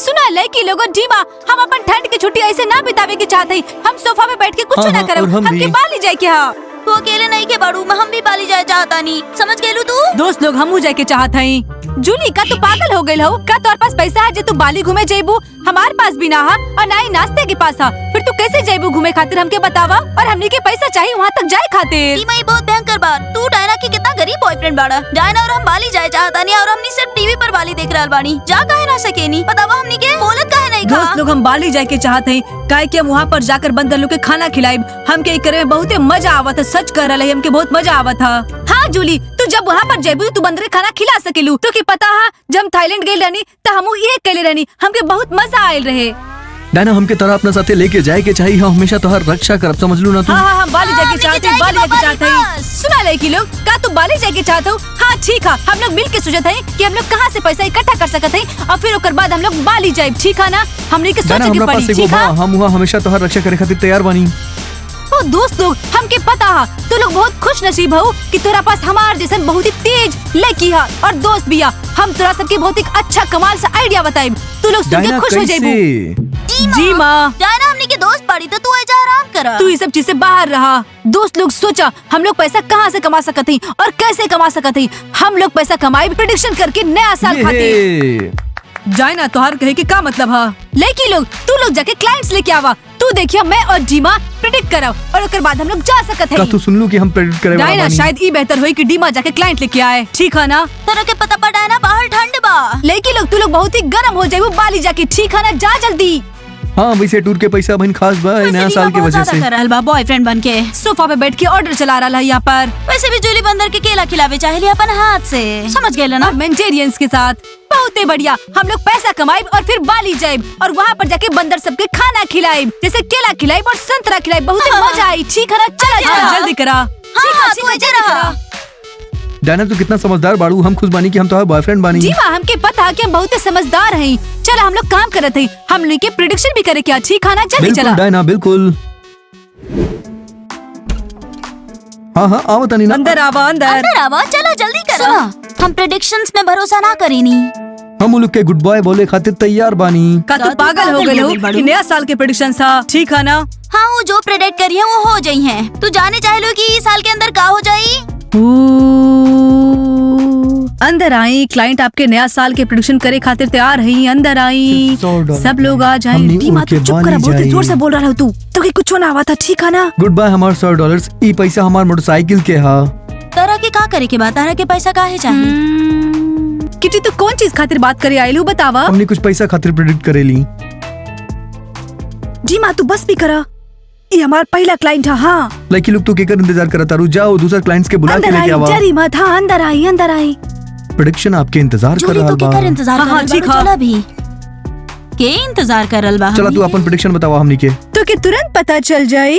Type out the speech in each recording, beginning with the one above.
सुना लड़की लोगों डीमा, हम अपन ठंड की छुट्टी ऐसे ना बितावे की चाहते ही। हम सोफा पे बैठ के कुछ ना करब, हम के बाली जाए क्या? तू अकेले नहीं के बाड़ू में, हम भी बाली जाए चाहता नहीं, समझ गेलू तू? दोस्त लोग हमू जाए के चाहत हई। जूली का तू पागल हो गई हो का? तोर पास पैसा है जे तू बाली घूमे जेबू? हमार पास भी ना है और ना ही नाश्ते के पास है, फिर तू कैसे जेबू घूमे खातिर? हमके बतावा। और हमनी के पैसा चाहिए वहाँ तक जाए खातिर। डीमा ये बहुत भयंकर बात। तू डायना की कितना गरीब बॉयफ्रेंड बाड़ा। डायना और हम बाली जाए चाहता नहीं और हमनी सिर्फ टीवी पर बाली देख रहल बानी। जा काहे ना सके नी? बतावा हमनी के बोलत काहे नहीं खा? दोस्त लोग हम बाली जाए के चाहते हैं काहे कि हम वहाँ पर जाकर बंदर लोग के खाना खिलाइब। हमके करे में बहुत मजा आवत है, सच कर रहे हमके बहुत मजा आवत है। हाँ जूली, तू जब वहाँ पर जेबू तू बंदर खाना खिला सकेलू। तो की पता है जब थाईलैंड गई रहनी तो हमू ये कैले रहनी, हमके बहुत मजा आयल रहे। डायना हमके तरह अपना साथे लेके जाए के चाहिए, हम हमेशा तोहर रक्षा करब, समझ लू ना तू? हाँ हम बाली जाके चाहते हैं, बाली जाके चाहते हैं। सुना लड़की लोग, का तू बाली जाके चाहते हो? हाँ ठीक है, हम लोग मिल के सोचते हैं कि हम लोग कहाँ से पैसा इकट्ठा कर सकते हैं और फिर ओकर बाद हम लोग बाली जाए, ठीक है ना? हमने के सोचे के पड़ी, ठीक है? हम वहाँ हमेशा तोहर रक्षा करे खातिर तैयार बानी। ओ दोस्त लोग, हमके पता है तू लोग बहुत खुश नसीब हो कि तोरा पास हमार जैसन बहुत ही तेज लड़की है और दोस्त भी है। हम तोरा सबके बहुत ही अच्छा कमाल सा आइडिया बताइब, तू लोग सुन के खुश हो जाइबू। जी माँ, डायना हमनी के दोस्त पड़ी तो तू ऐजा आराम कर। तू ये सब चीज से बाहर रहा। दोस्त लोग सोचा हम लोग पैसा कहाँ से कमा सकते हैं और कैसे कमा सकते हैं। हम लोग पैसा कमाए प्रेडिक्शन करके नया साल खाते जाए ना। तोहार कहे के का मतलब है? लेकिन लोग तू लोग जाके क्लाइंट्स लेके आवा। तू देखिए मैं और डीमा प्रेडिक्ट करब और उसके बाद हम लोग जा सकते हैं। तू सुन लू कि हम प्रेडिक्ट करे डायना शायद ये बेहतर होई कि डीमा जाके क्लाइंट लेके आए, ठीक है ना? तोरा के पता पड़ा है ना बाहर ठंड बा। लेकिन लोग तू लोग बहुत ही गर्म हो जाए बाली जाके, ठीक है ना? जा जल्दी। हाँ वैसे टूर के पैसा बहन खास बा नया साल की वजह से। बॉयफ्रेंड बन के सोफा पे बैठ के ऑर्डर चला रहा है यहाँ पर। वैसे भी जूली बंदर के केला खिलावे चाहे अपन हाथ से, समझ गए ना? वेजिटेरियंस के साथ बहुत ही बढ़िया। हम लोग पैसा कमाएब और फिर बाली जाएब और वहाँ पर जाके बंदर सबके खाना खिलाएब, जैसे केला खिलाएब और संतरा खिलाएब। बहुत ही मजा आई, ठीक है ना? चला जल्दी करा। डायना तू कितना समझदार बाड़ू, हम खुश बानी कि हम तुम्हारे बॉयफ्रेंड बानी। जी माँ, हमके पता है कि हम बहुत समझदार हैं। चला हम लोग काम करते हैं, हम लोग के प्रेडिक्शन भी करे क्या, ठीक है ना? जल्दी चला डायना, बिल्कुल। हाँ आओ तनी ना। अंदर आवा, अंदर आवा, चलो जल्दी करो। हम प्रेडिक्शंस में भरोसा ना करेनी। हम लोग के गुड बॉय बोले खातिर तैयार बानी। का तू पागल हो गए हो कि नया साल के प्रेडिक्शन था, ठीक है ना? हाँ वो जो प्रेडिक्ट करी है वो हो जाई है। तू जाने चाहे लो कि इस साल के अंदर का हो जाई? अंदर आई, क्लाइंट आपके नया साल के प्रेडिक्शन करे खातिर तैयार है। अंदर आई, सब लोग आ जाए। डीमा तू चुप कर, बहुत जोर से बोल रहा है तू। तो कुछ ना हुआ था, ठीक है ना? गुड बाय हमारे $100। ई पैसा हमारे मोटरसाइकिल के हा। तरह के का करे के बाद तरह के पैसा काहे चाहिए? किटी तू कौन चीज खातिर बात करे आइलू, बतावा? हमने कुछ पैसा खातिर प्रेडिक्ट करेली। डीमा तू बस भी करा, ये हमारा पहला क्लाइंट है। हाँ लड़की लोग तो केकर इंतजार करता रू, जाओ दूसरा क्लाइंट्स के बुला के लेके आवा। डरी मत। हाँ अंदर आई, अंदर आई। प्रेडिक्शन आपके इंतजार कर रहा बा। हाँ ठीक है, चला भी के इंतजार कर रहा बा। चला तू अपन प्रेडिक्शन बतावा हमनी के, तो के तुरंत पता चल जाए।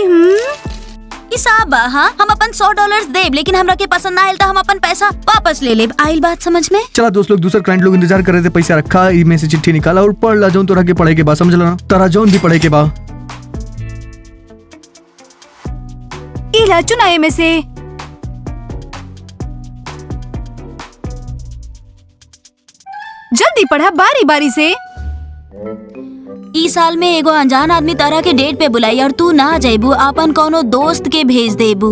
हिसाब बा। हाँ हम अपन $100 देब, लेकिन हमरा के पसंद ना आइल तो हम अपन पैसा वापस ले लेब। आइल बात समझ में? चला दोस्त लोग, दूसरा क्लाइंट लोग इंतजार कर रहे थे, पैसा रखा इनमें से चिट्ठी निकाला और पढ़ ला जौन तोरा के पढ़े के बा, समझ ला? तारा जौन भी पढ़े के बा इला चुनाए में से। जल्दी पढ़ा बारी बारी से। ई साल में एगो अनजान आदमी तरह के डेट पे बुलाई और तू ना जाइबू, अपन कोनो दोस्त के भेज देबू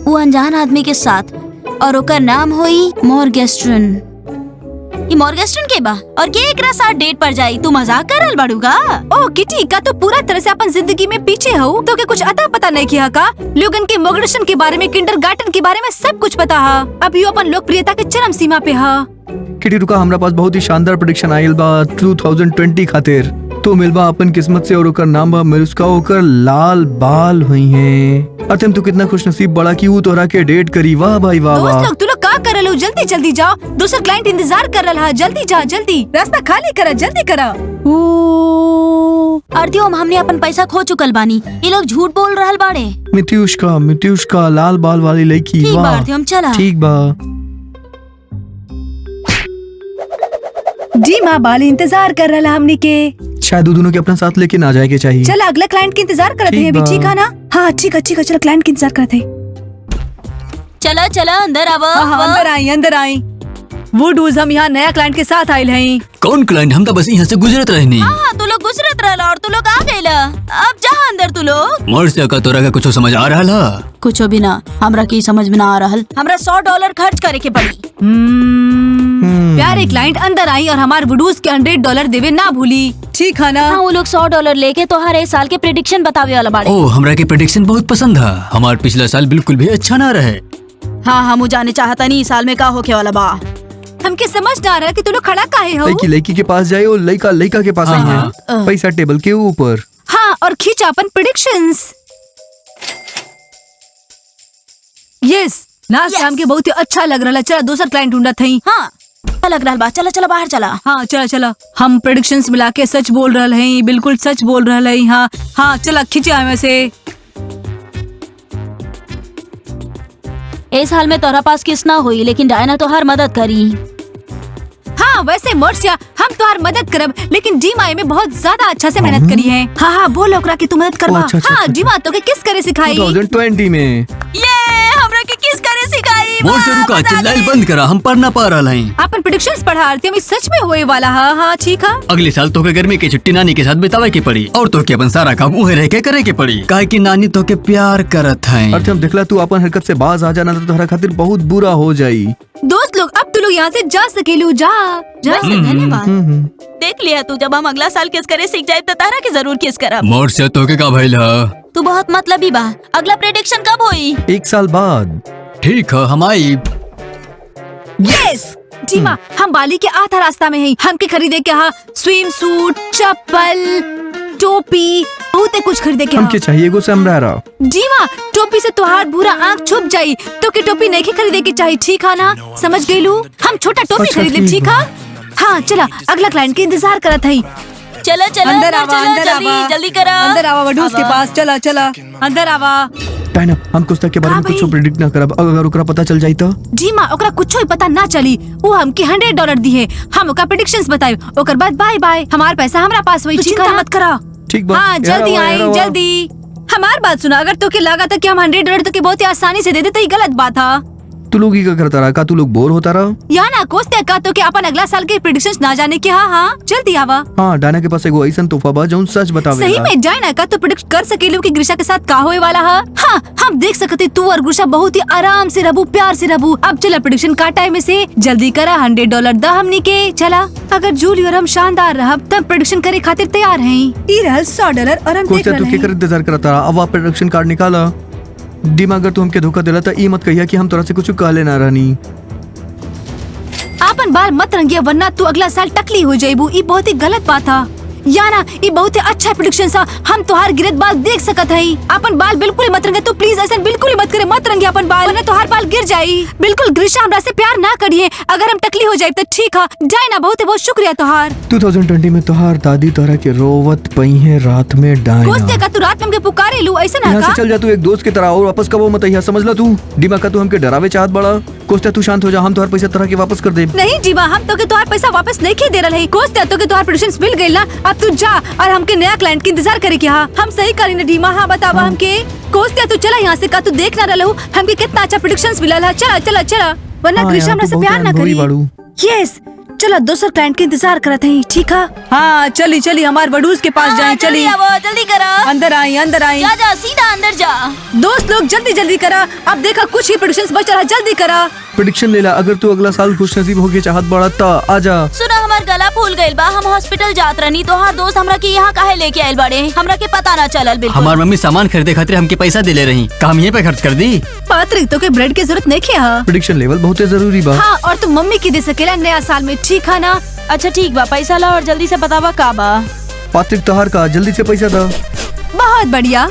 वो अनजान आदमी के साथ और ओकर नाम होई मॉर्गेस्ट्रन। ई मॉर्गेस्ट्रन के बा और के एकरा साथ डेट पर जाई? तू मजाक कर रहल बाड़ूगा? ओ किटी का तो पूरा तरह से अपन जिंदगी में पीछे हो, तो के कुछ अता पता नहीं किया का? लोगन के मॉर्गेस्ट्रन के बारे में, किंडरगार्टन के बारे में सब कुछ पता है। अब यो अपन लोकप्रियता के चरम सीमा पे है। किटी रुका, हमरा पास बहुत ही शानदार प्रेडिक्शन आइल बा 2020 खातिर। तो मिलबा अपन किस्मत से और ओकर नाम बा मिरुस्का, ओकर लाल बाल हुई हैं। अतम तू कितना खुशनसीब बड़ा कि वो तोरा के डेट करी। वाह भाई वाह वाह। दोस्त लोग तू लोग का कर रहे हो? जल्दी जल्दी जाओ, दूसरा क्लाइंट इंतजार कर रहा है। जल्दी जा, जल्दी रास्ता खाली करा, जल्दी करा। आरतियों हमने अपन पैसा खो चुकल बानी, ये लोग झूठ बोल रहल बाड़े। मित्युष्का लाल बाल वाली लड़की। ठीक बा आरतियों, चला। ठीक बा। जी माँ, बाली इंतजार कर रहा हमने के। शायद दोनों के अपना साथ लेके ना जाए के चाहिए। चल अगला क्लाइंट के इंतजार करते हैं अभी, ठीक है ना? हाँ ठीक है, चलो क्लाइंट के इंतजार करते हैं। चला चला अंदर आवा। हाँ, अंदर आई अंदर आई। वुडूज हम यहाँ नया क्लाइंट के साथ आयल हैं। कौन क्लाइंट? हम तो बस यहाँ से गुजरत रहनी। हाँ, तू लोग गुजरत रहला और तू लोग आ गइला। अब जा अंदर तू लोग। मोर्चा का तोरा का कुछ समझ आ रहा ला? कुछ भी ना, हमरा की समझ में ना आ रहल। हमरा $100 खर्च करे के पड़ी। प्यारे क्लाइंट अंदर आई और हमारे वुडूज के $100 देवे ना भूली, ठीक है ना? हाँ, वो लोग $100 लेके तो हर एक साल के प्रेडिक्शन बतावे वाला बाड़े। ओ, हमरा के प्रेडिक्शन बहुत पसंद है। हमार पिछला साल बिल्कुल भी अच्छा ना रहे। हाँ, हम जाने चाहता नहीं इस साल में का होके वाला बा। हमके समझ ना आ रहा कि तू लोग खड़ा काहे हो? लड़की के पास जाए और लड़का के पास आई है। पैसा टेबल के ऊपर। हाँ, और खींचा अपन predictions. Yes, last Yes. Time के बहुत ही अच्छा लग रहा है। चला दूसरा क्लाइंट ढूंढत हई। हाँ, लग रहा बा। चला चला बाहर चला। हाँ, चला चला। हम प्रेडिक्शंस मिला के सच बोल रहे हैं, बिल्कुल सच बोल रहे हैं। हाँ हाँ, चला खींचा हमें से। इस हाल में तोरा पास किस ना हुई, लेकिन डायना तो हर मदद करी। हाँ, वैसे मोर्सिया हम तुम्हार मदद करब, लेकिन डीमा में बहुत ज्यादा अच्छा से मेहनत करी है। हाँ हाँ, बोल ओकरा कि तू मदद करबा। अच्छा, अच्छा, हाँ, अच्छा। डीमा तो के किस करे सिखाई? 2020 में। ये हमरा के किस करे सिखाई? मोर्चा रुका, चिल्लाइल बंद करा, हम पढ़ ना पा रहा हैं। अपन प्रेडिक्शंस पढ़ा आरती हमें सच में होए वाला। हाँ हाँ, ठीक है। अगले साल तो के गर्मी के छुट्टी नानी के साथ बितावे के पड़ी और तो के अपन सारा काम उहे रह के करे के पड़ी, काहे कि नानी तो के प्यार करत है। अर्थ हम देखला तू अपन हरकत से बाज आ जाना तो तोहरा खातिर बहुत बुरा हो जाई। दोस्त लोग, अब तू लोग यहाँ से जा सकेलू। जा जा। वैसे धन्यवाद। देख लिया तू, जब हम अगला साल किस करे सीख जाए तो तारा की जरूर किस करब। मोर्चा तो के का भइल है? तू बहुत मतलबी बा। अगला प्रेडिक्शन कब हुई? 1 साल बाद। ठीक है, हम आई। यस जीमा, हम बाली के आधा रास्ता में हैं। हमके खरीदे के हाँ स्विम सूट, चप्पल, टोपी, बहुत कुछ खरीदे के। हमके चाहिए एगो समब्रेरो। जीमा, टोपी से तुहार बुरा आँख छुप जाई तो के टोपी नहीं खरीदे के चाहिए, ठीक है ना? समझ गईलू? हम छोटा टोपी अच्छा, खरीद ले, ठीक ठीक है? हाँ, चला अगला क्लाइंट के इंतजार करत हई। चला चला अंदर आवा, अंदर आवा, जल्दी करा। अंदर आवा वडूस के पास। चला चला अंदर आवा। डायना, हम कुछ तक के बारे में हाँ कुछ भाई। प्रेडिक्ट ना करब। अगर ओकरा पता चल जाई तो जीमा, ओकरा कुछ ही पता ना चली। वो हमके $100 दी है। हम ओका प्रेडिक्शंस बताए, ओकर बाद बाय बाय। हमार पैसा हमरा पास वही, चिंता मत करा। ठीक बा। हाँ, जल्दी आई जल्दी। हमार बात सुना, अगर तो के लगा था कि हम $100 तो के बहुत ही आसानी से दे देते, ही गलत बात था। तू लोग ही का करता रहा? का तू लोग बोर होता रहा? या ना कोस्ते का तो के अपन अगला साल के प्रेडिक्शंस ना जाने के। हाँ हाँ, जल्दी आवा। हाँ, डायना के पास एगो ऐसन तोहफा बा जौन सच बतावे। सही में जाए ना का तो प्रेडिक्ट कर सकेलू कि ग्रीषा के साथ का होए वाला है। हाँ, हम देख सकते तू और ग्रीषा बहुत ही आराम से रहबू, प्यार से रहबू। अब चला प्रेडिक्शन का टाइम में से जल्दी करा। $100 द हमनी के। चला, अगर जूली और हम शानदार रहब तब प्रेडिक्शन करे खातिर तैयार हैं। ई रहल $100 और हम देख कोस्ता तू रहे के हैं। कर इंतजार करता रहा। अब आप प्रोडक्शन कार्ड निकाला। डीमा, अगर तू हमके धोखा दिला तो ई मत कहिया कि हम तोरा से कुछ कह लेना रहनी। आपन बाल मत रंगिया, वरना तू अगला साल टकली हो जाइबू। ई बहुत ही गलत बात था। या ना, ये बहुत ही अच्छा प्रेडिक्शन था। हम तोहार गिरत बाल देख सकत हई। अपन बाल बिल्कुल ही मत रंगे। तू प्लीज ऐसा बिल्कुल ही मत करे। मत रंगे अपन बाल, वरना तोहार बाल गिर जाई। बिल्कुल ग्रीषा, हमरा से प्यार ना करिए। अगर हम टकली हो जाए तो ठीक है। जाए ना, बहुत बहुत शुक्रिया तोहार। 2020 में तोहार दादी तोरा के रोवत पई है रात में। कोस्ते डायना, का तू रात में हमके पुकारे लू, ऐसा ना यहाँ का? से चल जा तू एक दोस्त की तरह और वापस कबो मत आइया, समझ ला तू। डीमा, का तू हमके डरावे चाहत बड़ा? कोस्ता तू शांत हो जा, हम तोहार पैसा तरह के वापस कर दे। नहीं जीवा, हम तो के तोहार पैसा वापस नहीं खे दे रहे हैं। कोस्ते तो के तोहार प्रेडिक्शंस मिल गइल ना। अब तू जा और हमके नया क्लाइंट के इंतजार करे के। हाँ, हम सही करी ना डीमा? हाँ बतावा हमके। कोस्ते तू चला यहाँ से। का तू देख ना रहलू हमके कितना अच्छा प्रेडिक्शंस मिलल है। चला चला चला, वरना हाँ ग्रीषा यार, हमरा तू से बहुत प्यार ना अनुभवी करी। बाड़ू। यस, चला दूसरा क्लाइंट के इंतजार करत हैं, ठीक है? हाँ, चली चली हमार वडूस के पास जाए। चली जल्दी करा। अंदर आई अंदर आई। जा जा, सीधा अंदर जा। दोस्त लोग जल्दी जल्दी करा। अब देखा कुछ ही प्रेडिक्शंस बचा है, जल्दी करा। प्रेडिक्शन ले ला। अगर तू अगला साल खुश नसीब होके चाहत बड़ा ता आजा। सुना, हमार गला फूल गइल बा। हम हॉस्पिटल जात रहनी तो हर दोस्त हमरा के यहाँ काहे लेके आइल बाड़े? हमरा के पता ना चलल बिल्कुल। हमार मम्मी सामान खरीदे खातिर हमके पैसा दे ले रही, का हम यहीं पे खर्च कर दी? पात्रिक तो के ब्रेड की जरूरत नहीं है। प्रेडिक्शन लेवल बहुत जरूरी बा। हाँ, और तुम मम्मी की दे सकेला नया साल में, ठीक है ना? अच्छा ठीक बा, पैसा ला और जल्दी से बतावा का बा। पात्रिक, तोहार का जल्दी से पैसा दा। बहुत बढ़िया।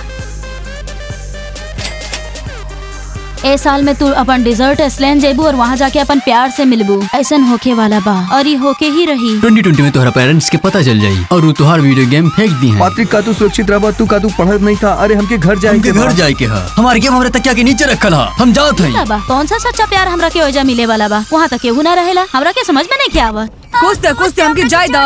ए साल में तू अपन डिजर्ट एस्लैन जेबू और वहाँ जाके अपन प्यार से मिलबू। ऐसन होके वाला बा और ये होके ही रही। 2020 में तोहरा पेरेंट्स के पता चल जाई और वो तोहार वीडियो गेम फेंक दी है। पात्रिक, का तू सुरक्षित रहा? तू का तू पढ़त नहीं था? अरे हमके घर जाए हमके घर जाए के हा। हमारे गेम हमारे तकिया के नीचे रखल हा, हम जात हई। बा कौन सा सच्चा प्यार हमरा के ओजा मिले वाला बा? वहाँ तक केहू ना रहेला। हमरा के समझ में नहीं क्या आवा। कोस्ते कोस्ते हमके जायदा।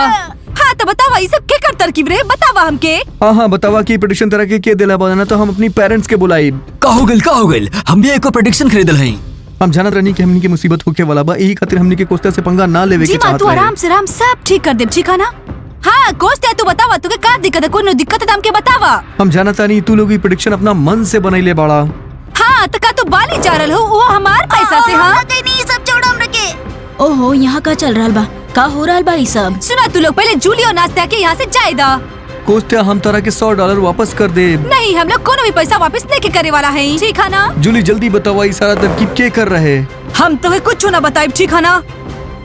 हाँ तो बतावा, ये सब के कर तरकीब रे? बतावा हमके। हाँ, बतावा की प्रेडिक्शन तरह के दिला बना तो हम अपनी पेरेंट्स के बुलाई। का हो गइल? हम भी एको प्रेडिक्शन खरीदल हई। हम जानत रहनी कि हमनी के मुसीबत होके वाला बा, यही खातिर हमनी के कोस्ता से पंगा ना लेवे जी के माँ चाहत तू रहे। आराम से आराम सब ठीक कर दे, ठीक है ना? हाँ कोस्ता तू बतावा, तुके का दिक्कत है? कोई दिक्कत है तो हमके बतावा। हम जानता नहीं तू लोग ये प्रेडिक्शन अपना मन से बनैले बाड़ा। हाँ तो का तू बाली जा रहल हो वो हमार पैसा से? हाँ कहीं नहीं, सब छोड़ हम रखे। ओहो यहाँ का चल रहा बा, का हो रहा बा ई सब? सुना तू लोग पहले जूली और नाश्ता के यहाँ से जाए दा। कोस्ता हम तरह के $100 वापस कर दे। नहीं हम लोग कोनो भी पैसा वापस नहीं के करे वाला है, ठीक है ना? जूली जल्दी बतावा, ये सारा तरकीब के कर रहे? हम तुम्हें कुछ ना बताए, ठीक है ना?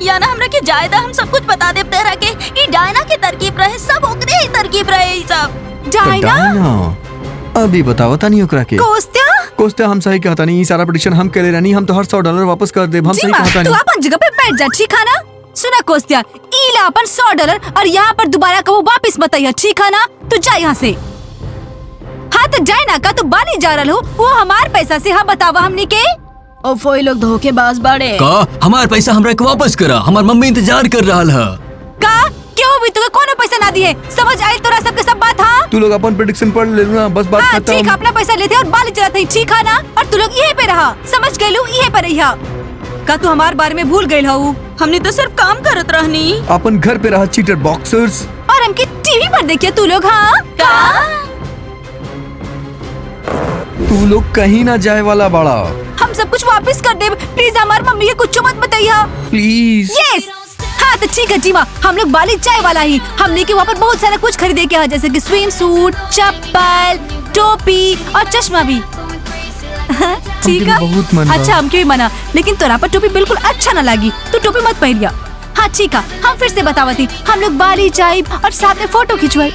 या ना हमरा के जायदा हम सब कुछ बता दे तेरा के ई डायना के तरकीब रहे, सब ओकरे ही तरकीब रहे ई सब। जाइना डायना, अभी बतावा तानी ओकरा के। कोस्ता कोस्ता हम सही कहता नहीं, ये सारा प्रेडिक्शन हम करे रहनी, हम तो हर $100 वापस कर दे। हम जी सही माँ कहता तू नहीं। अपन जगह पे बैठ जा, ठीक है ना? सुना कोस्तिया, इला अपन $100 और यहाँ पर दोबारा कबो वापस बताइए, ठीक है ना? तू जा यहाँ से। हाँ तो जाए ना, का तू बाली जा रहा हो वो हमार पैसा से? हाँ बतावा हमनी के। ओ फोई लोग धोखेबाज बाड़े। का हमार पैसा हमरा के वापस करा, हमार मम्मी इंतजार कर रहा है। का क्यों भी तुके कोनो पैसा ना दिए? समझ आई तोरा सबके सब बात? हाँ तू लोग अपन प्रेडिक्शन पढ़ ले ना, बस बात हाँ ठीक, खत्म। अपना पैसा लेते और बाली चलाते, ठीक है ना? और तू लोग यहीं पे रहा, समझ गए लू, यहीं पे रही। का तू हमार बारे में भूल गई हो? हमने तो सिर्फ काम करत रहनी। अपन घर पे रहा चीटर बॉक्सर्स। और हमके टीवी पर देखिए तू लोग। हाँ तू लोग कहीं ना जाए वाला बाड़ा, हम सब कुछ वापस कर दे प्लीज, हमारी मम्मी के कुछ मत बताइए। प्लीज। यस हाँ तो ठीक है जी माँ, हम लोग बाली चाय वाला ही, हमने के वहाँ पर बहुत सारा कुछ खरीदे के है, जैसे कि स्विम सूट, चप्पल, टोपी और चश्मा भी। ठीक हमके भी बहुत मन है? बा। अच्छा हमके भी मना, लेकिन तोरा पर टोपी बिल्कुल अच्छा ना लगी, तू टोपी मत पहनिया। हाँ ठीक है, हम फिर से बतावती, हम लोग बाली चाय और साथ में फोटो खिंचवाई।